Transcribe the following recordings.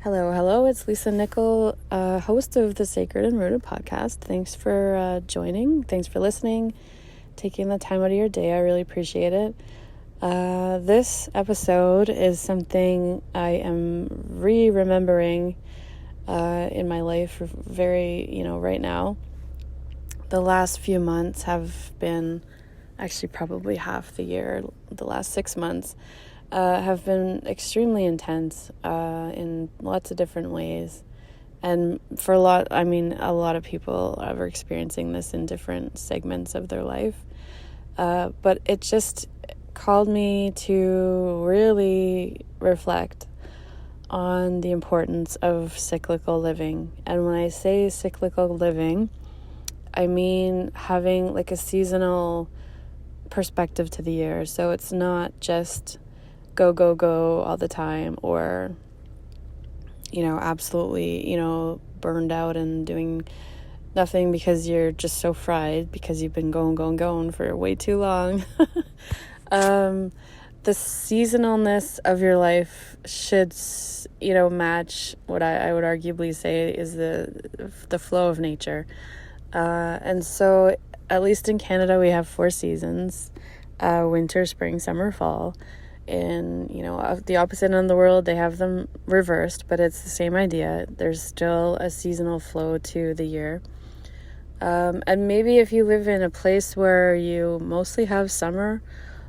Hello, it's Lisa Nickel, host of the Sacred and Rooted podcast. Thanks for joining. Thanks for listening, taking the time out of your day. I really appreciate it. This episode is something I am remembering in my life very, right now. The last few months have been, actually probably half the year, the last 6 months, have been extremely intense in lots of different ways. And for a lot of people are experiencing this in different segments of their life. But it just called me to really reflect on the importance of cyclical living. And when I say cyclical living, I mean having like a seasonal perspective to the year. So it's not just go all the time, or absolutely burned out and doing nothing because you're just so fried because you've been going for way too long. The seasonalness of your life should match what I would arguably say is the flow of nature. And so at least in Canada we have 4 seasons: winter, spring, summer, fall. In the opposite end of the world, they have them reversed, but it's the same idea. There's still a seasonal flow to the year. And maybe if you live in a place where you mostly have summer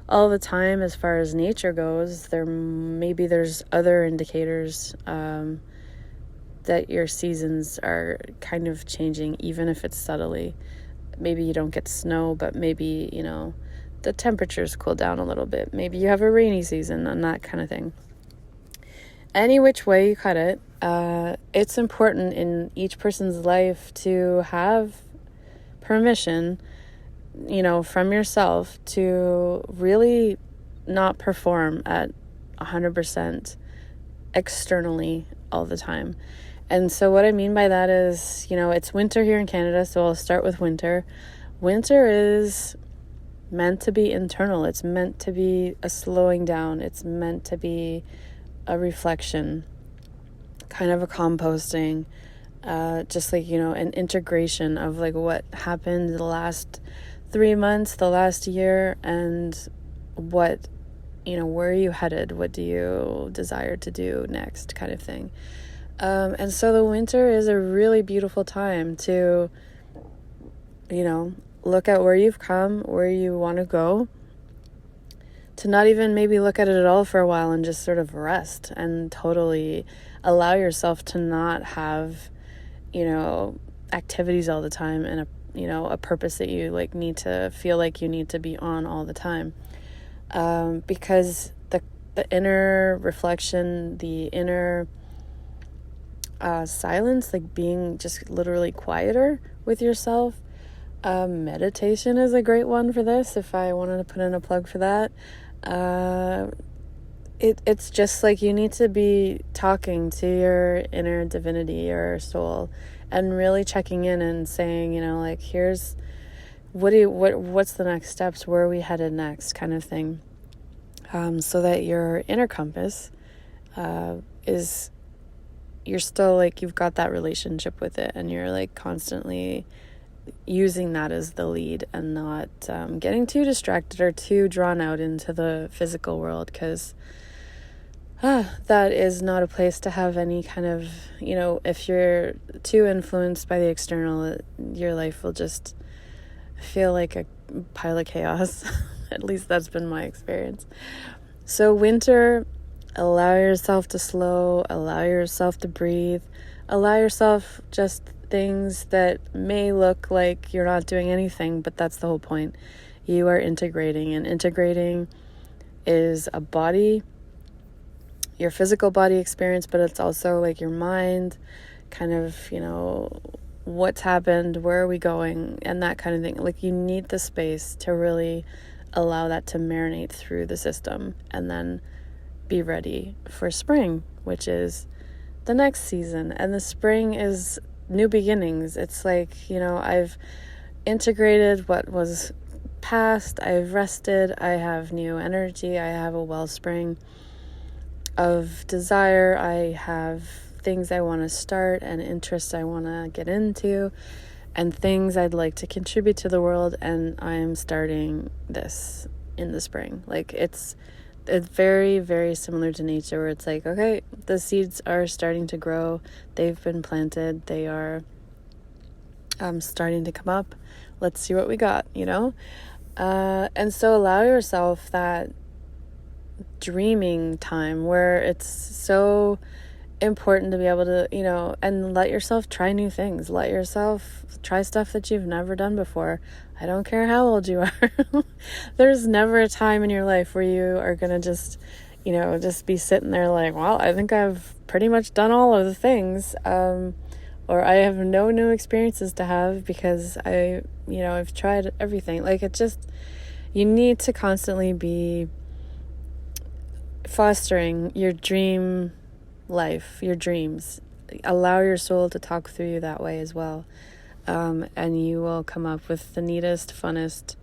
all the time as far as nature goes, there's other indicators that your seasons are kind of changing, even if it's subtly. Maybe you don't get snow, but maybe the temperatures cool down a little bit. Maybe you have a rainy season and that kind of thing. Any which way you cut it, it's important in each person's life to have permission, from yourself to really not perform at 100% externally all the time. And so what I mean by that is, it's winter here in Canada, so I'll start with winter. Winter is meant to be internal. It's meant to be a slowing down. It's meant to be a reflection, kind of a composting, just like, an integration of like what happened the last 3 months, the last year, and what, where are you headed? What do you desire to do next, kind of thing. And so the winter is a really beautiful time to, look at where you've come, where you want to go, to not even maybe look at it at all for a while and just sort of rest and totally allow yourself to not have, activities all the time and a purpose that you need to feel like you need to be on all the time. Because the inner reflection, the inner silence, like being just literally quieter with yourself. Meditation is a great one for this, if I wanted to put in a plug for that. It's just like you need to be talking to your inner divinity or soul and really checking in and saying, here's what's the next steps, where are we headed next, kind of thing. So that your inner compass is, you're still you've got that relationship with it, and you're constantly using that as the lead, and not getting too distracted or too drawn out into the physical world, because that is not a place to have any kind of, if you're too influenced by the external, your life will just feel like a pile of chaos. At least that's been my experience. So winter, allow yourself to slow, allow yourself to breathe, allow yourself just things that may look like you're not doing anything, but that's the whole point. You are integrating, and integrating is a body, your physical body experience, but it's also your mind, kind of, what's happened, where are we going, and that kind of thing. You need the space to really allow that to marinate through the system, and then be ready for spring, which is the next season. And the spring is new beginnings. It's I've integrated what was past, I've rested, I have new energy, I have a wellspring of desire, I have things I want to start and interests I want to get into and things I'd like to contribute to the world. And I'm starting this in the spring. Like it's very, very similar to nature, where it's like, okay, the seeds are starting to grow. They've been planted. They are starting to come up. Let's see what we got, and so allow yourself that dreaming time where it's so important to be able to, and let yourself try new things. Let yourself try stuff that you've never done before. I don't care how old you are. There's never a time in your life where you are going to just be sitting there like, well, I think I've pretty much done all of the things. Or I have no new experiences to have because I've tried everything. Like you need to constantly be fostering your dream life, your dreams. Allow your soul to talk through you that way as well. And you will come up with the neatest, funnest,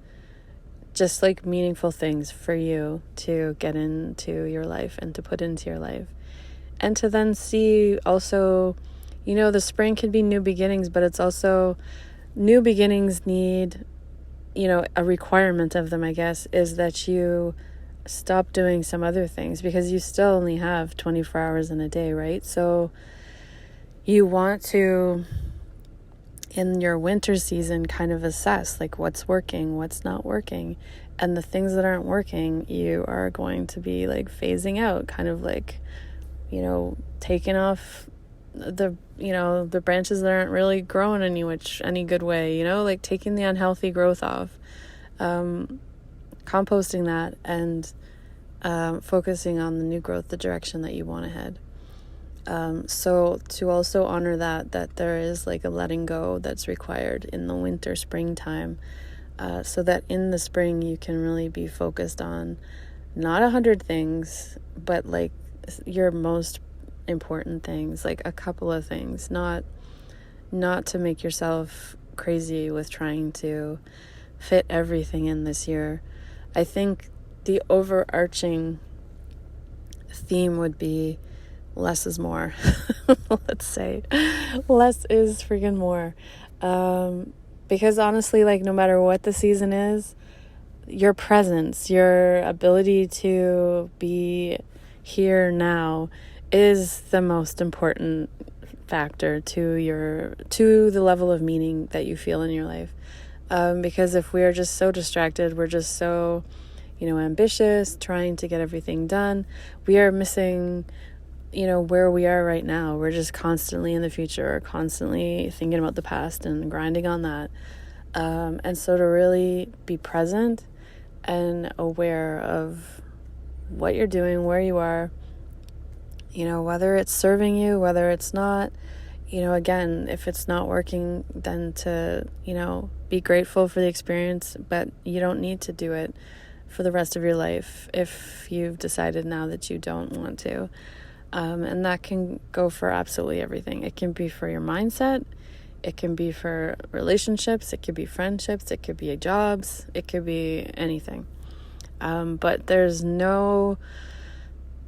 just like meaningful things for you to get into your life and to put into your life. And to then see also, the spring can be new beginnings, but it's also new beginnings need, a requirement of them, I guess, is that you stop doing some other things because you still only have 24 hours in a day, right? So you want to, in your winter season, kind of assess like what's working, what's not working. And the things that aren't working, you are going to be like phasing out, kind of like, taking off the branches that aren't really growing any good way, like taking the unhealthy growth off, composting that, and focusing on the new growth, the direction that you want ahead. So to also honor that there is like a letting go that's required in the winter, springtime, so that in the spring you can really be focused on not 100 things, but like your most important things, like a couple of things, not to make yourself crazy with trying to fit everything in this year. I think the overarching theme would be less is more. Let's say less is freaking more. Because honestly, like no matter what the season is, your presence, your ability to be here now is the most important factor to the level of meaning that you feel in your life. Because if we are just so distracted, we're just so, ambitious, trying to get everything done, we are missing, where we are right now. We're just constantly in the future, constantly thinking about the past and grinding on that. And so to really be present and aware of what you're doing, where you are, whether it's serving you, whether it's not, again, if it's not working, then to, be grateful for the experience, but you don't need to do it for the rest of your life if you've decided now that you don't want to. And that can go for absolutely everything. It can be for your mindset. It can be for relationships. It could be friendships. It could be jobs. It could be anything. But there's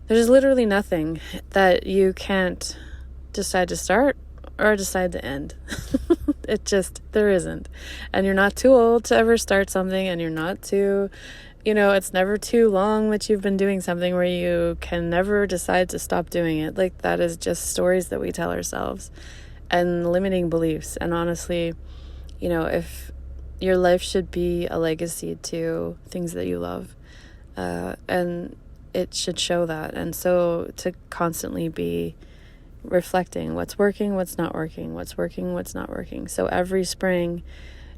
literally nothing that you can't decide to start or decide to end. There isn't. And you're not too old to ever start something, and you're not too, it's never too long that you've been doing something where you can never decide to stop doing it. Like that is just stories that we tell ourselves and limiting beliefs. And honestly, if your life should be a legacy to things that you love, and it should show that. And so to constantly be reflecting what's working, what's not working, what's working, what's not working. So every spring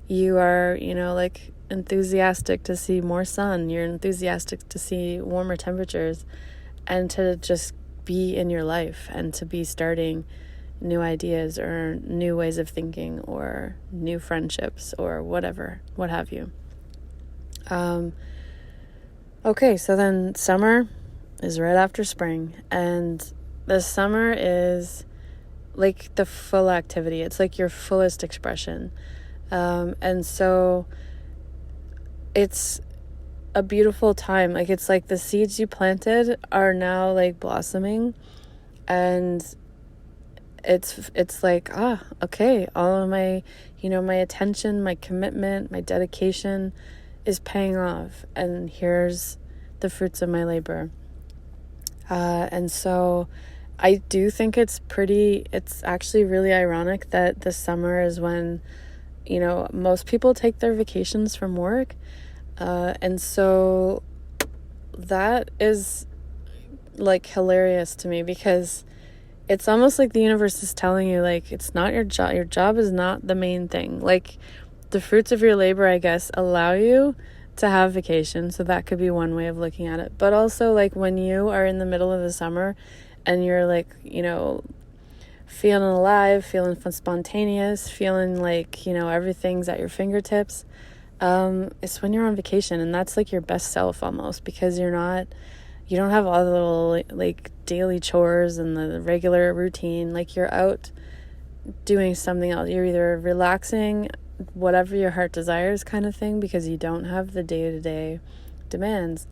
you are, like enthusiastic to see more sun. You're enthusiastic to see warmer temperatures and to just be in your life and to be starting new ideas or new ways of thinking or new friendships or whatever, what have you. Okay, so then summer is right after spring, and the summer is like the full activity. It's like your fullest expression. And so it's a beautiful time. Like it's like the seeds you planted are now like blossoming, and it's like, okay, all of my, my attention, my commitment, my dedication is paying off, and here's the fruits of my labor. And so I do think it's actually really ironic that the summer is when, most people take their vacations from work. And so that is like hilarious to me, because it's almost like the universe is telling you, like, it's not your job. Your job is not the main thing. Like, the fruits of your labor, I guess, allow you to have vacation. So that could be one way of looking at it. But also, like, when you are in the middle of the summer and you're like, feeling alive, feeling spontaneous, feeling like, everything's at your fingertips, it's when you're on vacation, and that's like your best self almost, because you don't have all the little like daily chores and the regular routine. Like, you're out doing something else. You're either relaxing, whatever your heart desires kind of thing, because you don't have the day-to-day demands.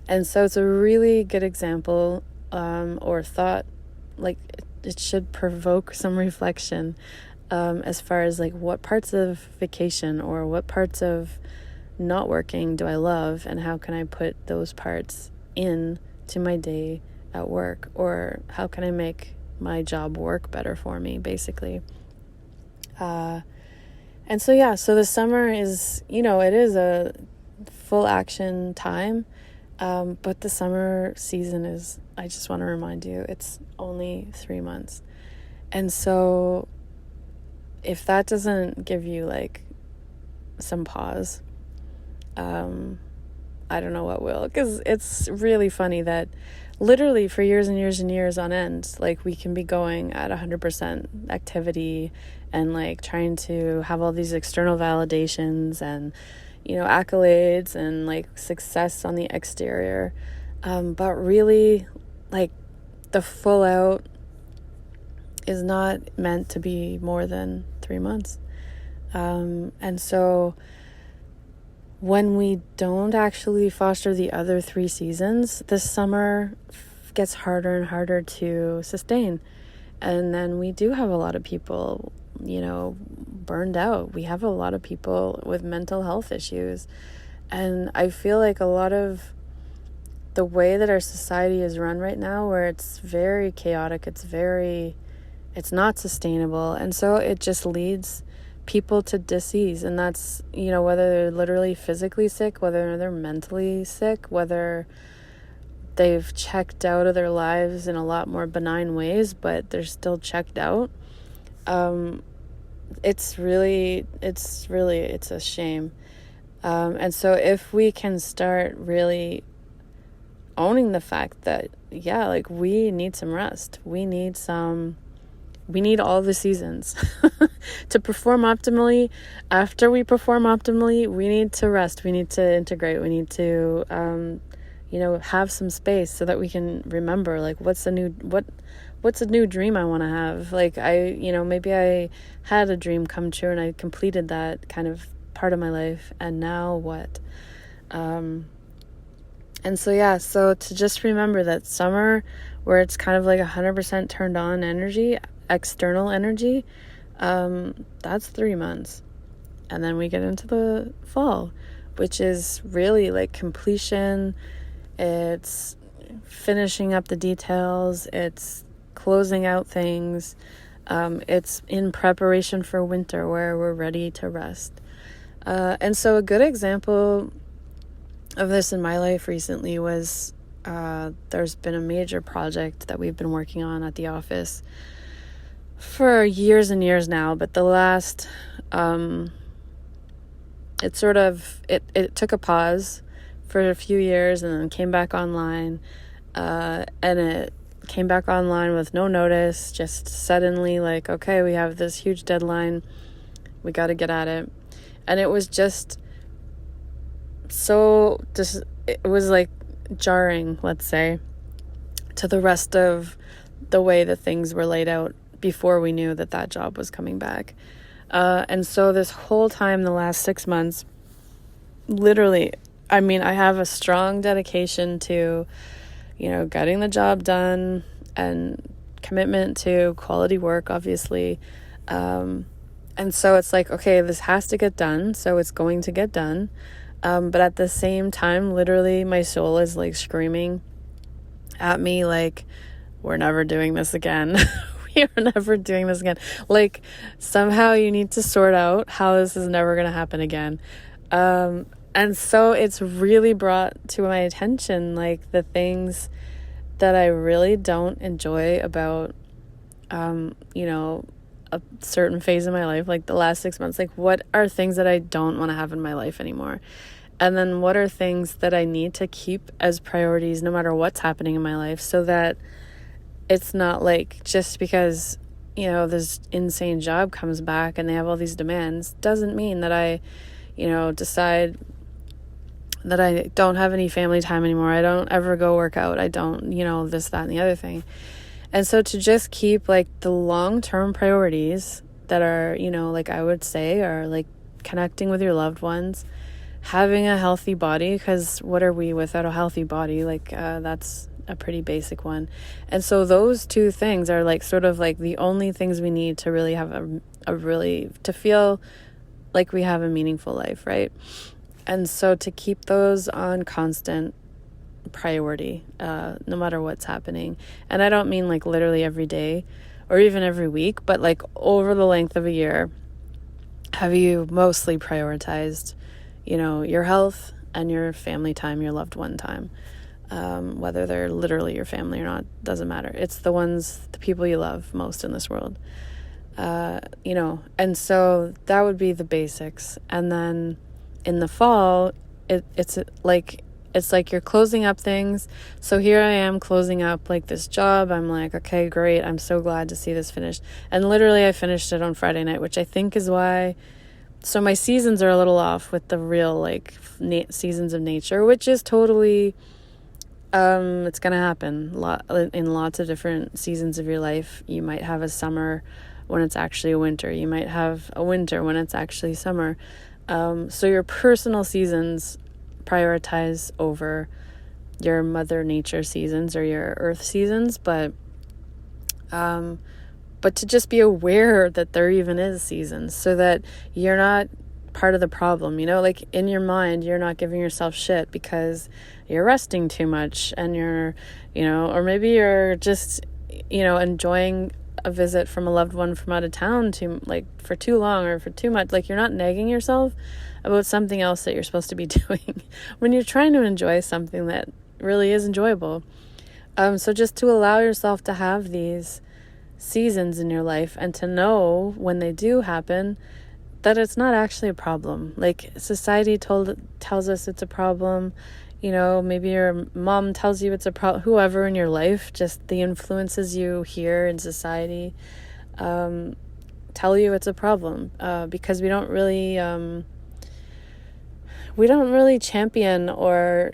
And so it's a really good example, or thought, like it should provoke some reflection, as far as like what parts of vacation or what parts of not working do I love, and how can I put those parts in to my day at work, or how can I make my job work better for me, basically. And so so the summer is, it is a full action time, but the summer season is, I just want to remind you, it's only 3 months. And so if that doesn't give you like some pause, I don't know what will, because it's really funny that literally for years and years and years on end, like, we can be going at 100% activity and like trying to have all these external validations and, accolades and like success on the exterior. But really, like, the full out is not meant to be more than 3 months. And so when we don't actually foster the other 3 seasons, this summer gets harder and harder to sustain. And then we do have a lot of people, burned out. We have a lot of people with mental health issues. And I feel like a lot of the way that our society is run right now, where it's very chaotic, it's not sustainable. And so it just leads people to dis-ease, and that's, whether they're literally physically sick, whether they're mentally sick, whether they've checked out of their lives in a lot more benign ways, but they're still checked out. It's a shame. And so if we can start really owning the fact that, like, we need some rest, we need all the seasons to perform optimally. After we perform optimally, we need to rest. We need to integrate. We need to, have some space so that we can remember, like, what's a new dream I want to have. Like, maybe I had a dream come true and I completed that kind of part of my life, and now what? And so to just remember that summer, where it's kind of like 100% turned on energy, external energy, that's 3 months. And then we get into the fall, which is really like completion. It's finishing up the details. It's closing out things. It's in preparation for winter, where we're ready to rest. And so a good example of this in my life recently was, there's been a major project that we've been working on at the office for years and years now, but the last, it took a pause for a few years and then came back online, and it came back online with no notice, just suddenly, like, okay, we have this huge deadline, we got to get at it. And it was just it was like jarring, let's say, to the rest of the way that things were laid out before we knew that job was coming back. And so this whole time, the last 6 months, literally, I have a strong dedication to, getting the job done and commitment to quality work, obviously. And so it's like, okay, this has to get done, so it's going to get done. But at the same time, literally my soul is like screaming at me like, we're never doing this again. We are never doing this again. Like, somehow you need to sort out how this is never going to happen again. And so it's really brought to my attention, like, the things that I really don't enjoy about, a certain phase of my life, like the last 6 months. Like, what are things that I don't want to have in my life anymore? And then what are things that I need to keep as priorities no matter what's happening in my life, so that it's not like just because, this insane job comes back and they have all these demands doesn't mean that I, decide that I don't have any family time anymore. I don't ever go work out. I don't, this, that, and the other thing. And so to just keep like the long-term priorities that are, like I would say, are like connecting with your loved ones, having a healthy body, because what are we without a healthy body? Like, that's a pretty basic one. And so those two things are like sort of like the only things we need to really have to feel like we have a meaningful life, right? And so to keep those on constant priority, no matter what's happening. And I don't mean like literally every day or even every week, but like over the length of a year, have you mostly prioritized, your health and your family time, your loved one time, whether they're literally your family or not, doesn't matter. It's the people you love most in this world, and so that would be the basics. And then in the fall, it's like you're closing up things. So here I am closing up like this job. I'm like, okay, great. I'm so glad to see this finished. And literally I finished it on Friday night, which I think is why. So my seasons are a little off with the real like seasons of nature, which is totally, it's going to happen in lots of different seasons of your life. You might have a summer when it's actually a winter. You might have a winter when it's actually summer. So your personal seasons prioritize over your Mother Nature seasons or your Earth seasons, but to just be aware that there even is seasons, so that you're not part of the problem, like in your mind, you're not giving yourself shit because you're resting too much, and you're, or maybe you're just, enjoying a visit from a loved one from out of town for too long or for too much. Like, you're not nagging yourself about something else that you're supposed to be doing when you're trying to enjoy something that really is enjoyable. So just to allow yourself to have these seasons in your life, and to know when they do happen that it's not actually a problem. Like, society tells us it's a problem. Maybe your mom tells you it's a problem. Whoever in your life, just the influences you hear in society, tell you it's a problem, because we don't really champion or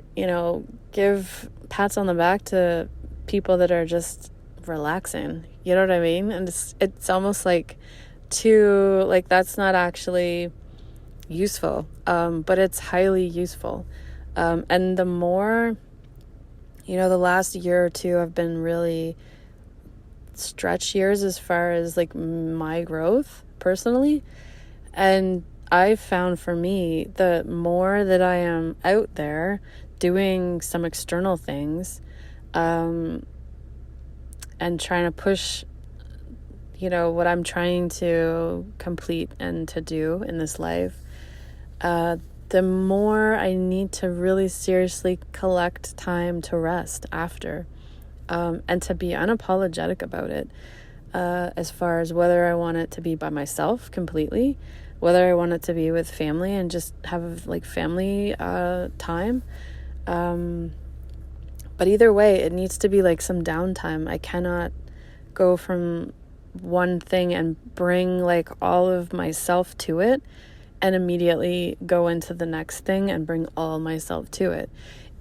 give pats on the back to people that are just relaxing. You know what I mean? And it's almost like that's not actually useful, but it's highly useful. And the more, the last year or two have been really stretch years as far as like my growth personally. And I've found for me, the more that I am out there doing some external things, and trying to push, what I'm trying to complete and to do in this life, the more I need to really seriously collect time to rest after, and to be unapologetic about it, as far as whether I want it to be by myself completely, whether I want it to be with family and just have like family time. But either way, it needs to be like some downtime. I cannot go from one thing and bring like all of myself to it and immediately go into the next thing and bring all myself to it.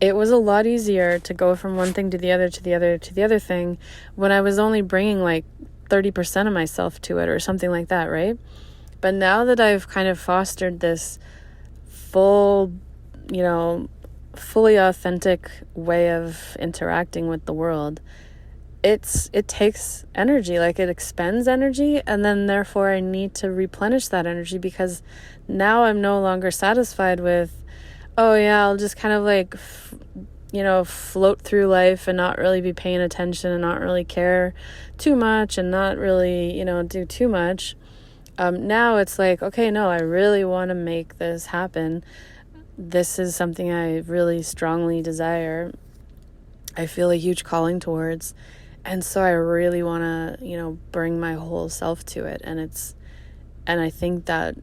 It was a lot easier to go from one thing to the other, to the other, to the other thing when I was only bringing like 30% of myself to it or something like that, right? But now that I've kind of fostered this full, fully authentic way of interacting with the world, it takes energy, like it expends energy, and then therefore I need to replenish that energy, because now I'm no longer satisfied with, oh yeah, I'll just kind of like float through life and not really be paying attention and not really care too much and not really do too much. Now it's like, okay, no, I really want to make this happen. This is something I really strongly desire. I feel a huge calling towards. And so I really want to, bring my whole self to it. And I think that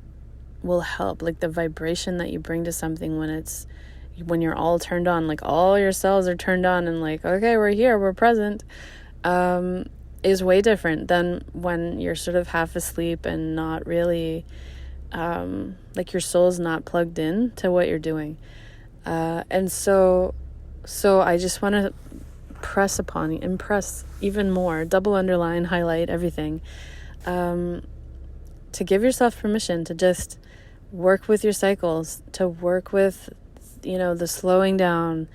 will help. Like the vibration that you bring to something when you're all turned on, like all your cells are turned on and like, okay, we're here, we're present, is way different than when you're sort of half asleep and not really, like your soul's not plugged in to what you're doing. And so I just want to impress even more, double underline, highlight everything, to give yourself permission to just work with your cycles, to work with, the slowing down,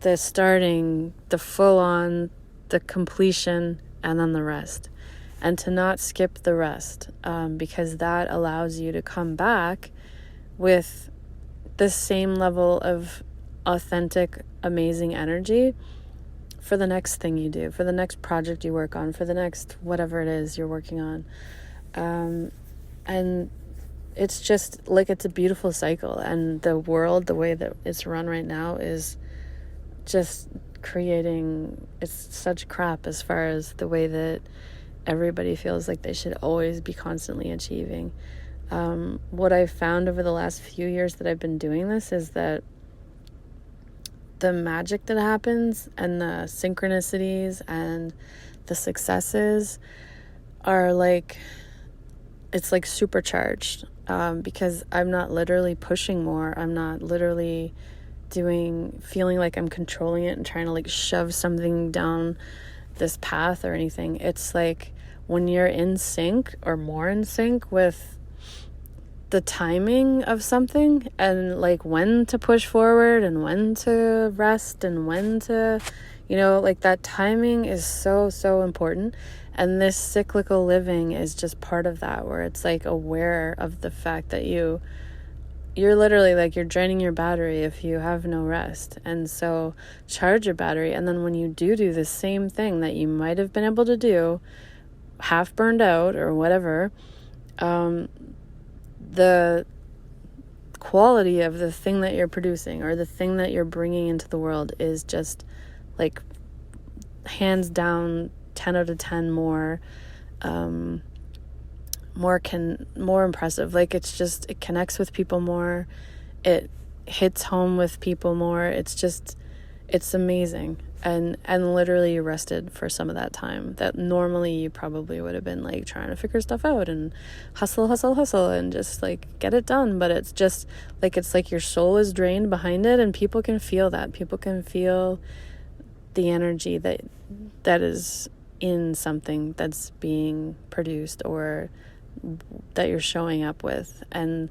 the starting, the full on, the completion, and then the rest. And to not skip the rest, because that allows you to come back with the same level of authentic, amazing energy for the next thing you do, for the next project you work on, for the next whatever it is you're working on. And it's just like, it's a beautiful cycle. And the world, the way that it's run right now, is just it's such crap as far as the way that everybody feels like they should always be constantly achieving. What I've found over the last few years that I've been doing this is that the magic that happens and the synchronicities and the successes are like, it's like supercharged, because I'm not literally pushing more. I'm not literally feeling like I'm controlling it and trying to like shove something down this path or anything. It's like when you're in sync or more in sync with the timing of something, and like when to push forward and when to rest and when to, like that timing is so, so important. And this cyclical living is just part of that, where it's like aware of the fact that you're literally like, you're draining your battery if you have no rest. And so charge your battery. And then when you do the same thing that you might have been able to do, half burned out or whatever, the quality of the thing that you're producing or the thing that you're bringing into the world is just like hands down 10 out of 10 more impressive. Like it connects with people more, it hits home with people more. It's amazing. And literally you rested for some of that time that normally you probably would have been like trying to figure stuff out and hustle and just like get it done. But it's just like, it's like your soul is drained behind it, and people can feel that. People can feel the energy that is in something that's being produced or that you're showing up with. And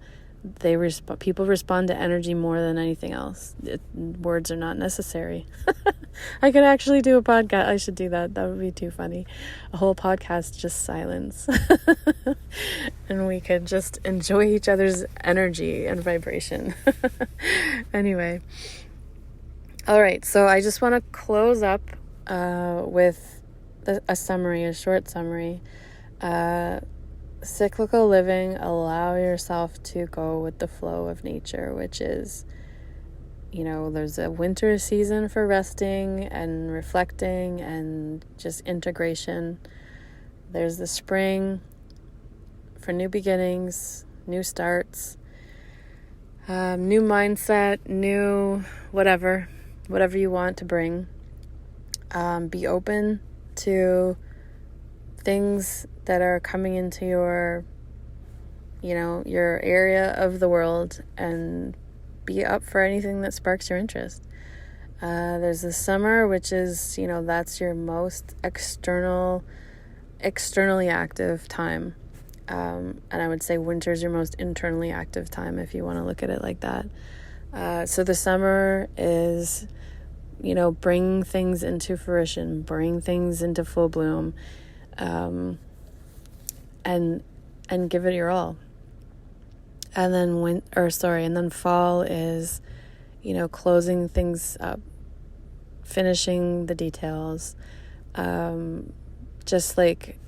people respond to energy more than anything else. Words are not necessary. I could actually do a podcast. I should do that. That would be too funny. A whole podcast, just silence. And we could just enjoy each other's energy and vibration. Anyway. All right. So I just want to close up with a short summary. Cyclical living, allow yourself to go with the flow of nature, which is, there's a winter season for resting and reflecting and just integration. There's the spring for new beginnings, new starts, new mindset, new whatever you want to bring. Be open to things that are coming into your area of the world, and be up for anything that sparks your interest. There's the summer, which is, that's your most externally active time. And I would say winter's your most internally active time, if you want to look at it like that. So the summer is bring things into fruition, bring things into full bloom, and give it your all. And then fall is, closing things up, finishing the details, just like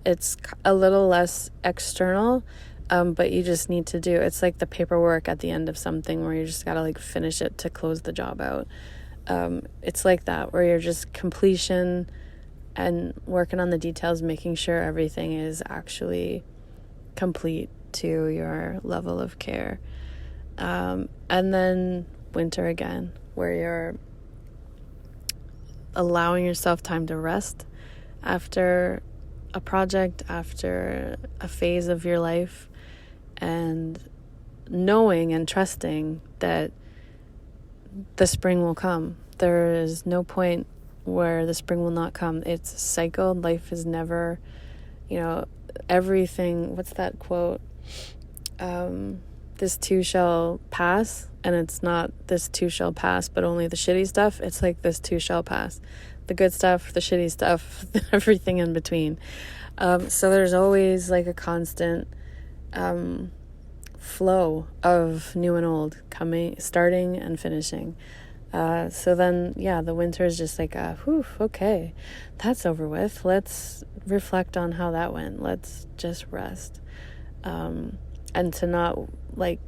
it's a little less external, but you just need to it's like the paperwork at the end of something where you just gotta like finish it to close the job out. It's like that, where you're just completion and working on the details, making sure everything is actually complete to your level of care. And then winter again, where you're allowing yourself time to rest after a project, after a phase of your life, and knowing and trusting that the spring will come. There is no point where the spring will not come. It's a cycle. Life is never, everything. What's that quote? This too shall pass. And it's not this too shall pass, but only the shitty stuff. It's like this too shall pass. The good stuff, the shitty stuff, everything in between. So there's always like a constant flow of new and old starting and finishing. So then, the winter is just like, okay, that's over with. Let's reflect on how that went. Let's just rest. And to not like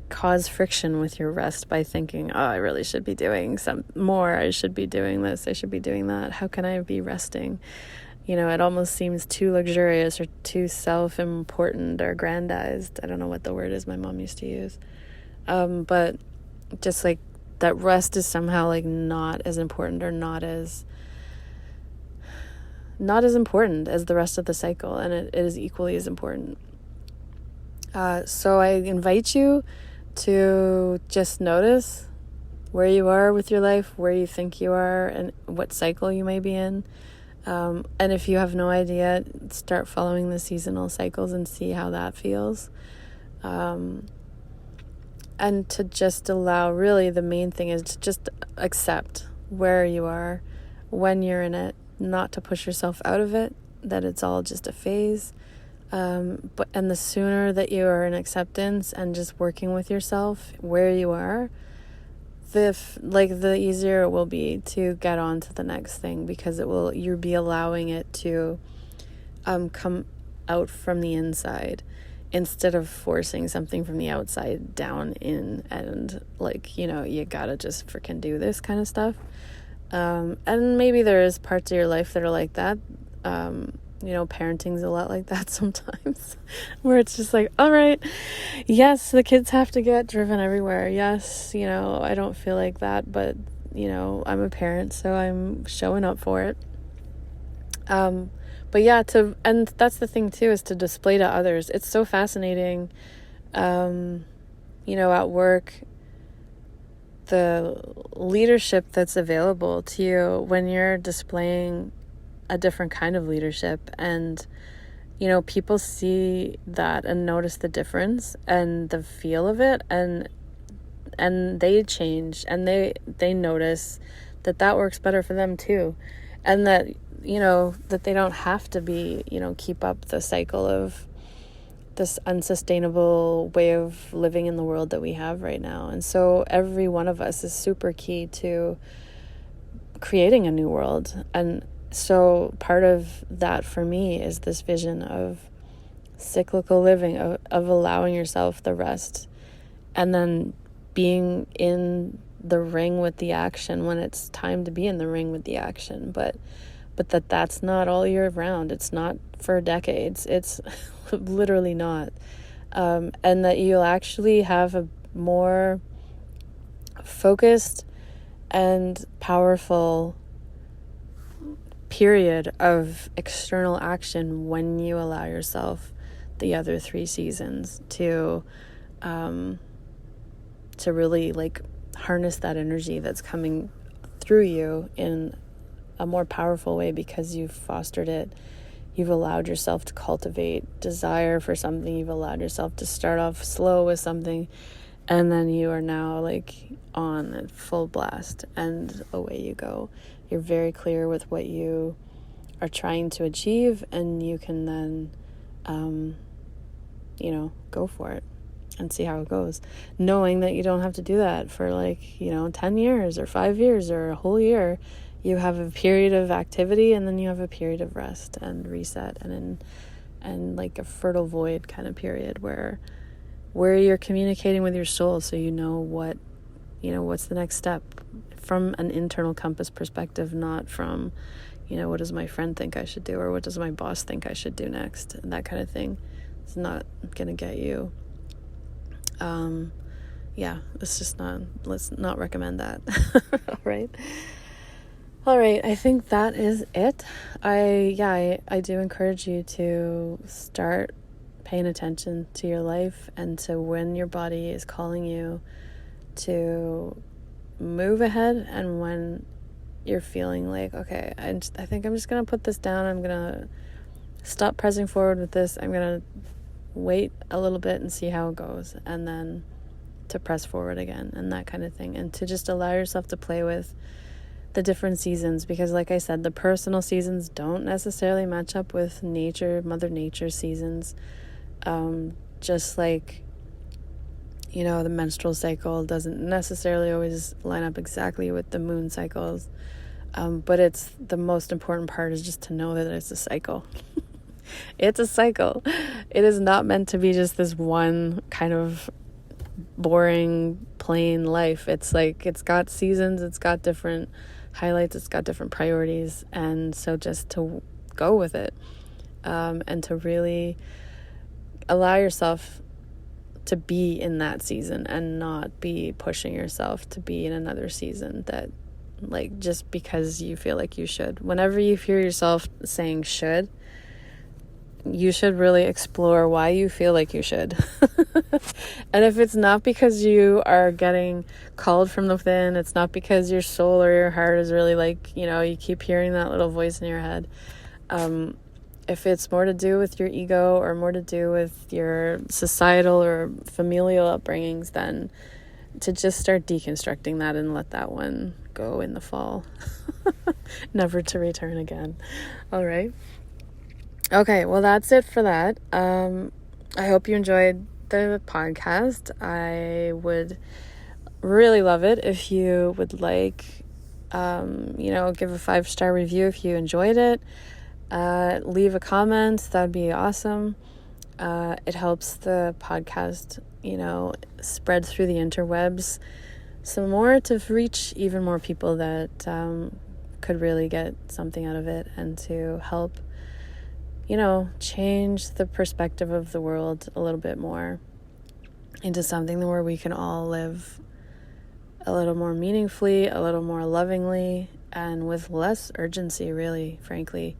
cause friction with your rest by thinking, I really should be doing some more. I should be doing this. I should be doing that. How can I be resting? It almost seems too luxurious or too self-important or grandized. I don't know what the word is my mom used to use. But just like that rest is somehow like not as important or not as important as the rest of the cycle. And it is equally as important. So I invite you to just notice where you are with your life, where you think you are, and what cycle you may be in. And if you have no idea, start following the seasonal cycles and see how that feels. And to just allow, really the main thing is to just accept where you are when you're in it, not to push yourself out of it, that it's all just a phase. And the sooner that you are in acceptance and just working with yourself where you are, the easier it will be to get on to the next thing, because you'll be allowing it to come out from the inside instead of forcing something from the outside down in, and you gotta just freaking do this kind of stuff. And maybe there is parts of your life that are like that. Parenting's a lot like that sometimes, where it's just like, all right, yes, the kids have to get driven everywhere. Yes, I don't feel like that, but, I'm a parent, so I'm showing up for it. But yeah, and that's the thing too, is to display to others. It's so fascinating, at work, the leadership that's available to you when you're displaying a different kind of leadership, and people see that and notice the difference and the feel of it, and they change, and they notice that works better for them too, and that that they don't have to be keep up the cycle of this unsustainable way of living in the world that we have right now. And so every one of us is super key to creating a new world. And so part of that for me is this vision of cyclical living, of allowing yourself the rest, and then being in the ring with the action when it's time to be in the ring with the action. But that's not all year round. It's not for decades. It's literally not. And that you'll actually have a more focused and powerful period of external action when you allow yourself the other 3 seasons to really harness that energy that's coming through you in a more powerful way, because you've fostered it. You've allowed yourself to cultivate desire for something. You've allowed yourself to start off slow with something, And then you are now like on at full blast, and away you go. You're very clear with what you are trying to achieve, and you can then, go for it and see how it goes. Knowing that you don't have to do that for 10 years or 5 years or a whole year. You have a period of activity, and then you have a period of rest and reset, and like a fertile void kind of period where you're communicating with your soul, so you know what's the next step from an internal compass perspective, not from, what does my friend think I should do, or what does my boss think I should do next, and that kind of thing. It's not gonna get you. Let's not recommend that. All right, I think that is it. I do encourage you to start paying attention to your life and to when your body is calling you to move ahead, and when you're feeling like, okay, I think I'm just going to put this down. I'm going to stop pressing forward with this. I'm going to wait a little bit and see how it goes, and then to press forward again, and that kind of thing. And to just allow yourself to play with the different seasons, because like I said, the personal seasons don't necessarily match up with Mother Nature's seasons. Just like, the menstrual cycle doesn't necessarily always line up exactly with the moon cycles. But it's the most important part is just to know that it's a cycle. It's a cycle. It is not meant to be just this one kind of boring, plain life. It's like, it's got seasons, it's got different highlights, it's got different priorities. And so just to go with it, and to really allow yourself to be in that season and not be pushing yourself to be in another season that, just because you feel like you should. Whenever you hear yourself saying should, you should really explore why you feel like you should. And if it's not because you are getting called from within, it's not because your soul or your heart is really you keep hearing that little voice in your head. If it's more to do with your ego or more to do with your societal or familial upbringings, then to just start deconstructing that and let that one go in the fall. Never to return again. All right. Okay, well, that's it for that. I hope you enjoyed the podcast. I would really love it if you would give a 5-star review if you enjoyed it. Leave a comment. That would be awesome. It helps the podcast, spread through the interwebs some more, to reach even more people that could really get something out of it, and to help change the perspective of the world a little bit more into something where we can all live a little more meaningfully, a little more lovingly, and with less urgency, really, frankly,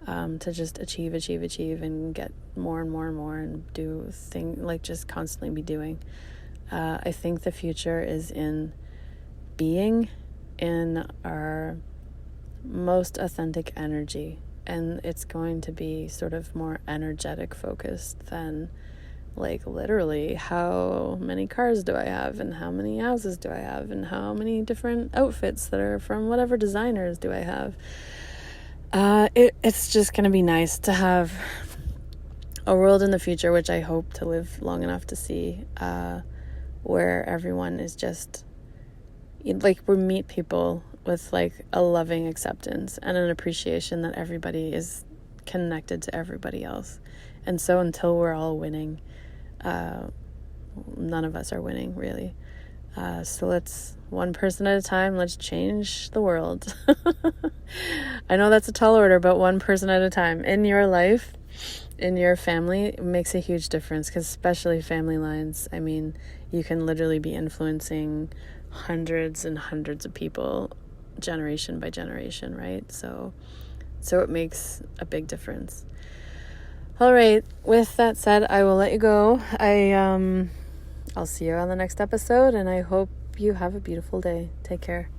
to just achieve and get more and more and more, and do things, just constantly be doing. I think the future is in being in our most authentic energy. And it's going to be sort of more energetic focused than literally how many cars do I have, and how many houses do I have, and how many different outfits that are from whatever designers do I have. It's just going to be nice to have a world in the future, which I hope to live long enough to see, where everyone is just we meet people with a loving acceptance and an appreciation that everybody is connected to everybody else. And so until we're all winning, none of us are winning, really. So let's, one person at a time, let's change the world. I know that's a tall order, but one person at a time in your life, in your family, makes a huge difference, because especially family lines, I mean, you can literally be influencing hundreds and hundreds of people generation by generation, right? So it makes a big difference. All right, with that said, I will let you go. I'll see you on the next episode, and I hope you have a beautiful day. Take care.